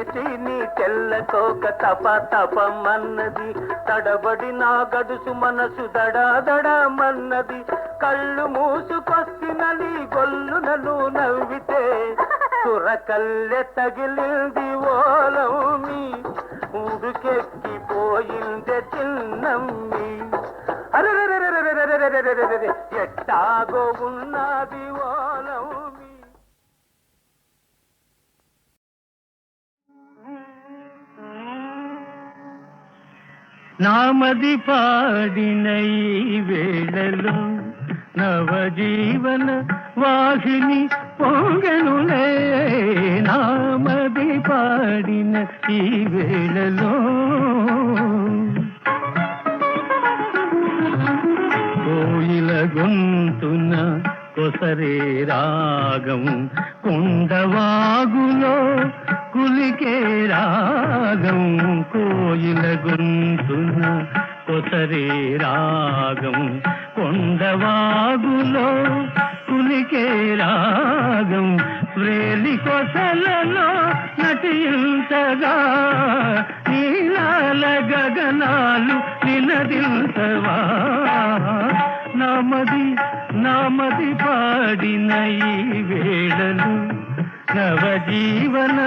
తడిసి నీ తెల్లకోక తప తపమన్నది, తడబడి నా గడుసు మనసు దడాదడమన్నది. కళ్ళు మూసుకొచ్చిన నీ గొల్లునను నవ్వితే సురకల్లె తగిలింది ఓలమ్మి, ఉడుకెక్కిపోయిందే చిన్నమ్మి. అరెరెరెరెరెరెరెరెరెరెరెరెరె ఎట్టాగో ఉన్నది ఓలమ్మి. నామది పాడిన ఈ వేళలో నవజీవన వాహిని పొంగెనులే. నామది పాడిన ఈ వేళలో కోయిల గొంతున కొసరే రాగం, కొండవాగులో కులికే రాగం. కోయిల గొంతున కొసరే రాగం, కొండవాగులో కులికే రాగం. వ్రేలి కొసలలో నటించగా నీలాల గగనాలు నినదించవా. నామది పాడిన ఈ వేళలు నవజీవన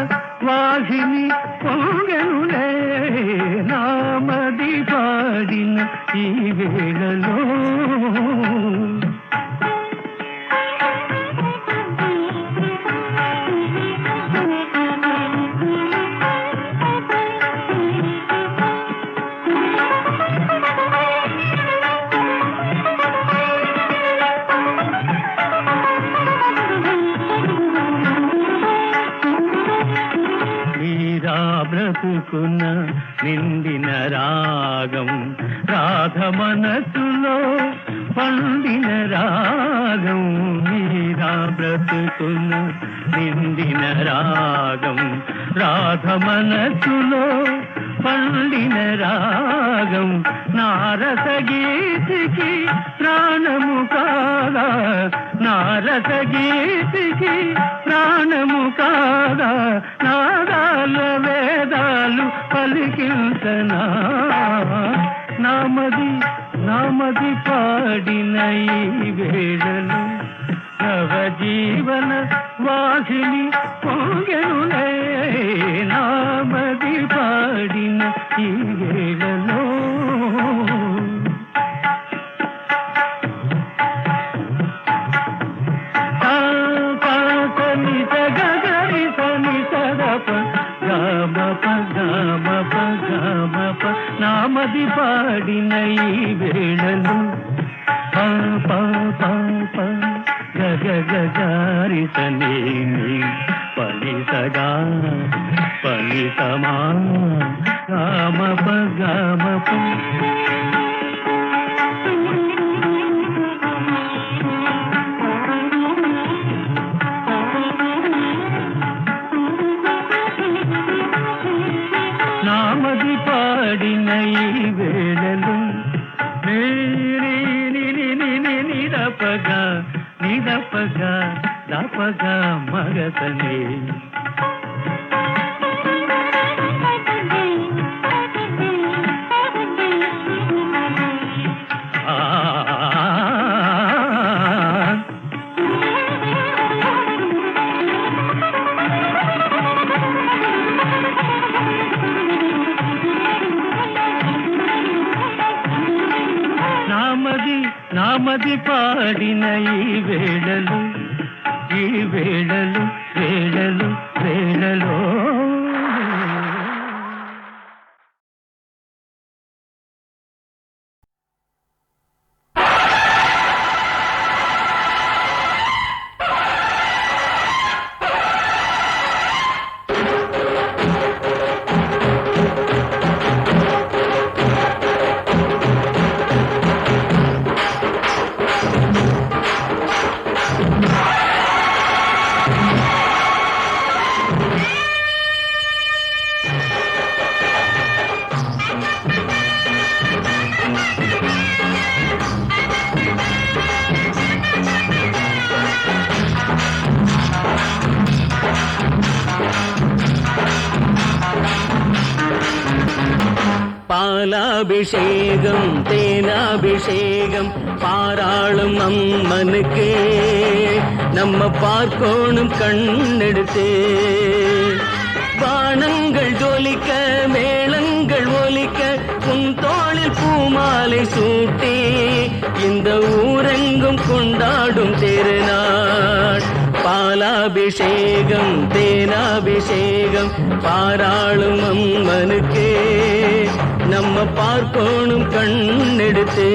వాహిని పొంగెనులే. నామది పాడిన ఈ వేళలో బ్రతుకున నిండిన రాగం, రాధ మనసులో పండిన రాగం. మీరా బ్రతుకున నిండిన రాగం, రాధ మనసులో పండిన రాగం. నారస గీతికి ప్రాణము కాదా, నారస గీతికి ప్రాణము కాదా. నాదాల వేదాలు పలికించనా. నామది పాడిన ఈ వేళలు నవజీవన వాసిని పొంగెనులే. నామది పాడిన ఈ వేళలో నామది పాడిన ఈ వేళలు గగగారి సనేమి పలిసగా పలిసమా గామప గామప. నామది పాడిన ఈ వేళలు నిదపగా నిదపగా దపగా మగతనే. నామది పాడిన ఈ వేళలు వేళలు వేళలో பாலாபிஷேகம் தேனாபிஷேகம் பாராளும் அம்மனுக்கு நம்ம பார்க்கோணும் கண்ணெடுத்து வானங்கள் ஜொலிக்க மேளங்கள் ஒலிக்க உன் தோளில் பூமாலை சூட்டி இந்த ஊரெங்கும் கொண்டாடும் திருநாள் பாலாபிஷேகம் தேனாபிஷேகம் பாராளும் அம்மனுக்கு நம்ம பார்க்கோணும் கண்ணெடுத்து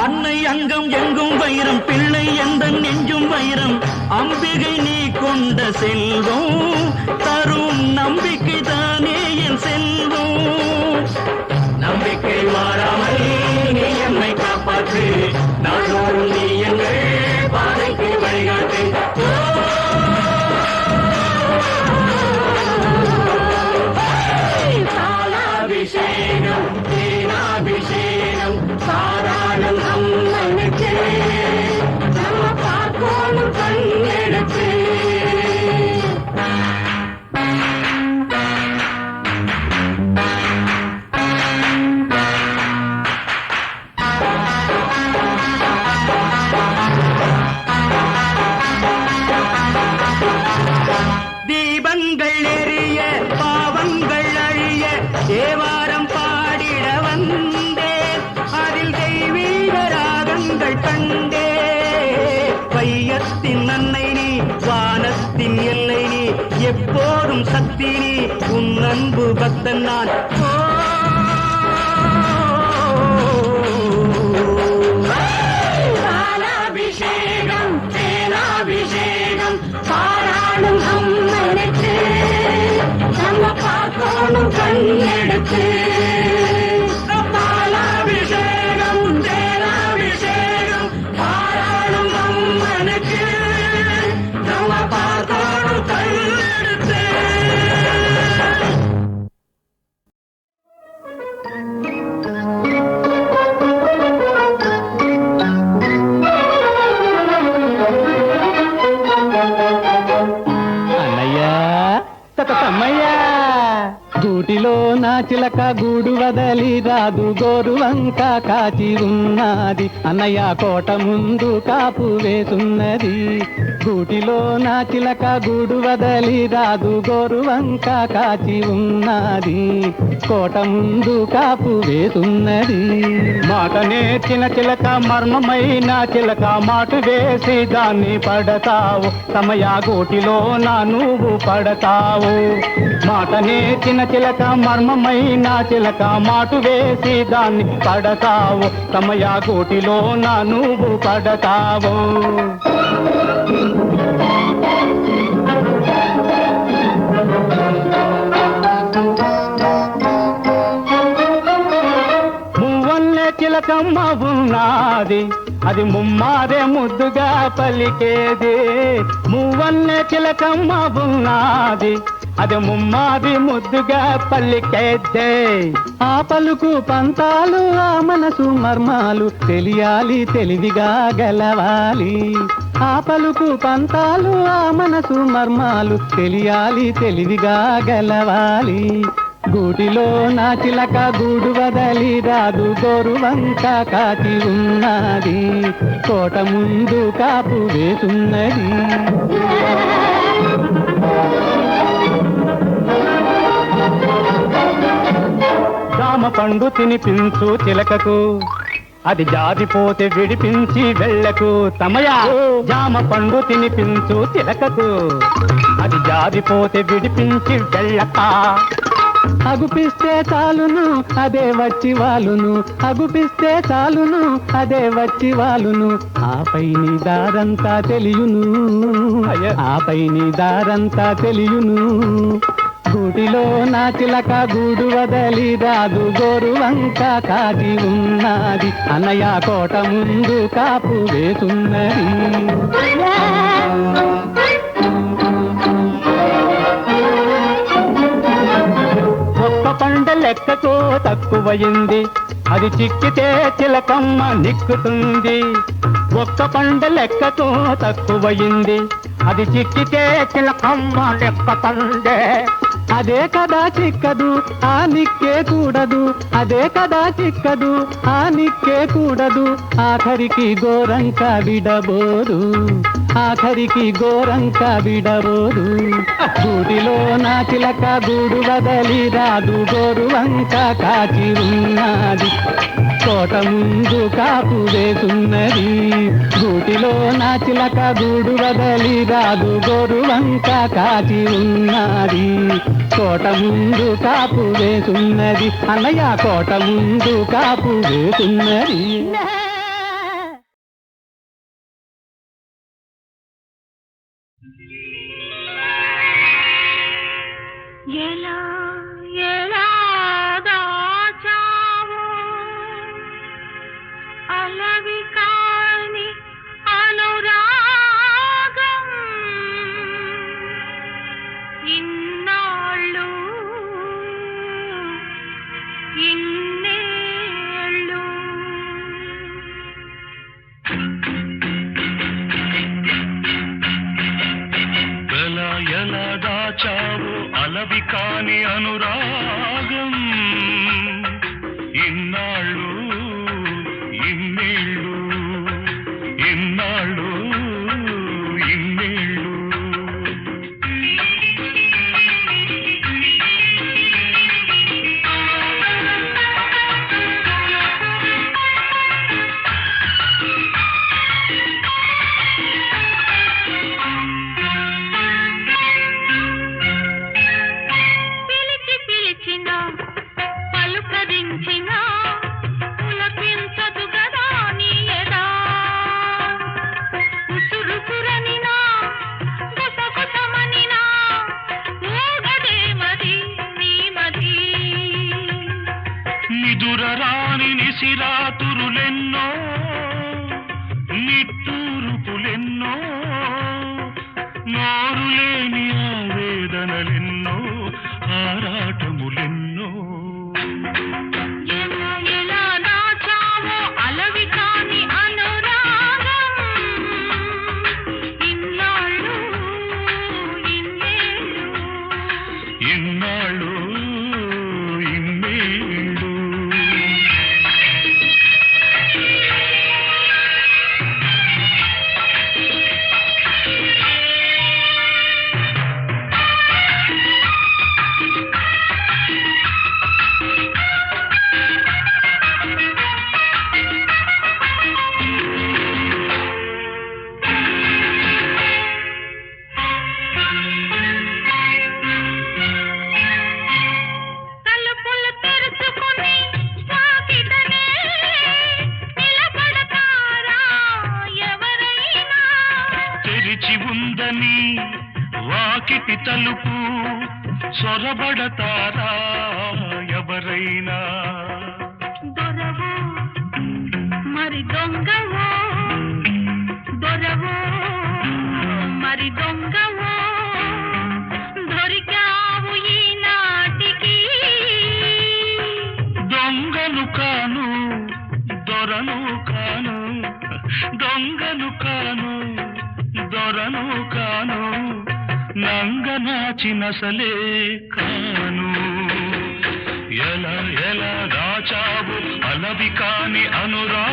அன்னை அங்கம் எங்கும் வைரம் பிள்ளை எந்த நெஞ்சும் வைரம் அம்பிகை நீ கொண்ட செல்வம் தரும் நம்பிக்கை தானே என் செல்வம் நம்பிக்கை மாறாமல் நீ என்னை காப்பாற்று நாளோறும் நீ எங்கள் பாதைக்கு வழிகாட்டு பாலாபிஷேகம் தேனாபிஷேகம் பாராளும் அம்மனுக்கு நம்ம பார்க்கோணும் கண்ணெடுத்து தீபங்கள் எரிய பாவங்கள் அழிய தேவாரம் பாடிட வந்தேன் அதில் தெய்வீக ராகங்கள் கண்டே பையத்தின் அன்னை நீ வானத்தின் எல்லை நீ எப்போதும் சக்தி நீ உன் அன்பு பக்தன் நான் பாலாபிஷேகம் தேனாபிஷேகம் பாராளும் அம்மனுக்கு நம்ம பார்க்கோணும் கண்ணெடுத்து பாலாபிஷேகம் தேனாபிஷேகம் பாராளும் அம்மனுக்கு நம்ம பார்க்கோணும் கண்ணெடுத்து గూటిలో నా చిలక గూడు వదలి రాదు గోరువంక కాచి ఉన్నది అన్నయ్య కోట ముందు కాపు వేసున్నది గూటిలో నా చిలక గూడు వదలి రాదు గోరువంక కాచి ఉన్నది కోట ముందు కాపు వేసున్నది మాట నేర్చిన చిలక మర్మమైన చిలక మాటు వేసి దాన్ని పడతావు సమయ గూటిలో నా నువ్వు పడతావు మాట నేర్చిన చిలక మర్మమైన చిలక మాటు వేసి దాన్ని పడతావు సమయ గూటిలో నా నువ్వు పడతావు మువ్వల్లే చిలకమ్మ ఉన్నది అది ముమ్మారే ముద్దుగా పలికేది మువ్వల్లే చిలకమ్మ ఉన్నది అది ముమ్మారి ముద్దుగా పల్లికేద్దే ఆ పలుకు పంతాలు ఆ మనసు మర్మాలు తెలియాలి తెలివిగా గెలవాలి ఆ పలుకు పంతాలు ఆ మనసు మర్మాలు తెలియాలి తెలివిగా గెలవాలి గూటిలో నా చిలక గూడు వదలి రాదు గోరువంక కాచి ఉన్నది కోట ముందు కాపు వేసున్నది జామ పండు తినిపించు చిలకకు అది జారిపోతే విడిపించి వెళ్ళకు తమయా జామ పండు తినిపించు చిలకకు అది జారిపోతే విడిపించి వెళ్ళక అగుపిస్తే చాలును అదే వచ్చి వాలును అగుపిస్తే చాలును అదే వచ్చి వాలును ఆపై నీ దారంతా తెలియును ఆపై నీ దారంతా తెలియును గూటిలో నా చిలక గూడు వదలి రాదు గోరువంక కాచి ఉన్నది అన్నయ్య కోట ముందు కాపు వేసున్నది ఒక్క పంట లెక్కతో తక్కువయింది అది చిక్కితే చిలకమ్మ నిక్కుతుంది ఒక్క పంట లెక్కతో తక్కువయింది అది చిక్కితే చిలకమ్మ లెక్కతండే అదే కదా చిక్కదు ఆ నిక్కే కూడదు అదే కదా చిక్కదు ఆ నిక్కే కూడదు ఆఖరికి గోరంక విడబోదు ఆఖరికి గోరంక విడబోదు గూటిలో నా చిలక గూడు వదలి రాదు గోరువంక కాచి ఉన్నది కోట ముందు కాపు వేసున్నది గూటిలో నా చిలక గూడు వదలి రాదు గోరువంక కాచి ఉన్నది కోట ముందు కాపు వేసున్నది అన్నయ్య కోట ముందు కాపు వేసున్నది ఎలా ఎలా దాచావో అలవి కాని అనురాగం ఇన్నాళ్ళు ఇన్నేళ్ళు ఎలా ఎలా దాచావు అలవి కాని అనురాగం ఇన్నాళ్ళు ఇన్నేళ్ళు ఇన్నాళ్ళు ఇన్నేళ్ళు పిలిచి పిలిచిన పలుకరించిన పులకించదు గదా నీ ఎదా ఉసురుసురనినా గుసగుసమనినా ఊగదే మది నీ మది నిదురరాని నిసిరాతురులెన్నో నిట్టూరుపులెన్నో నోరులేని ఆవేదనలెన్నో ఆరాటములెన్నో ఎలా ఎలా దాచావో అలవి కాని అనురాగం ఇన్నాళ్ళు ఇన్నేళ్ళు ఇన్నాళ్ళు ఇన్నేళ్ళు తలుపులు తెరుచుకుని వాకిటనే నిలబడతారా ఎవరైనా తెరిచి ఉందని వాకిటి తలుపు సొరబడతారా ఎవరైనా దొరవో మరి దొంగవో దొరవో మరి దొంగవో దొరికావు ఈనాటికి దొంగను కాను దొరను కాను దొంగను కాను దొరను కాను నంగనాచినసలే కాను ఎలా ఎలా దాచావు అలవి కాని అనురా